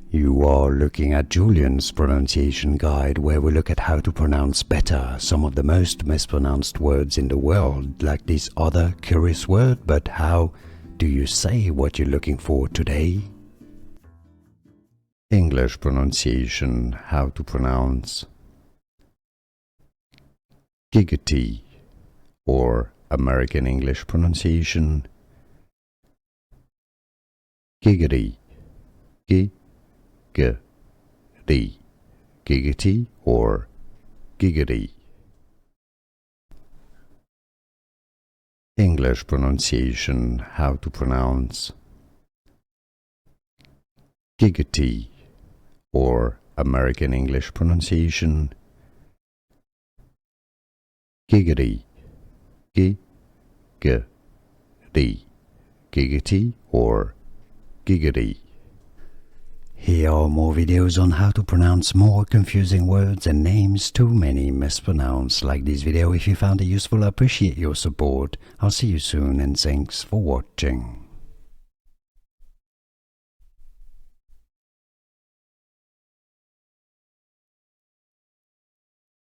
You are looking at Julian's pronunciation guide, where we look at how to pronounce better some of the most mispronounced words in the world, like this other curious word. But how do you say what you're looking for today? English pronunciation, how to pronounce giggity, or American English pronunciation giggity, giggity, giggity or giggity. English pronunciation, how to pronounce giggity, or American English pronunciation giggity, giggity, giggity or giggity. Here are more videos on how to pronounce more confusing words and names too many mispronounced. Like this video if you found it useful. I appreciate your support. I'll see you soon and thanks for watching.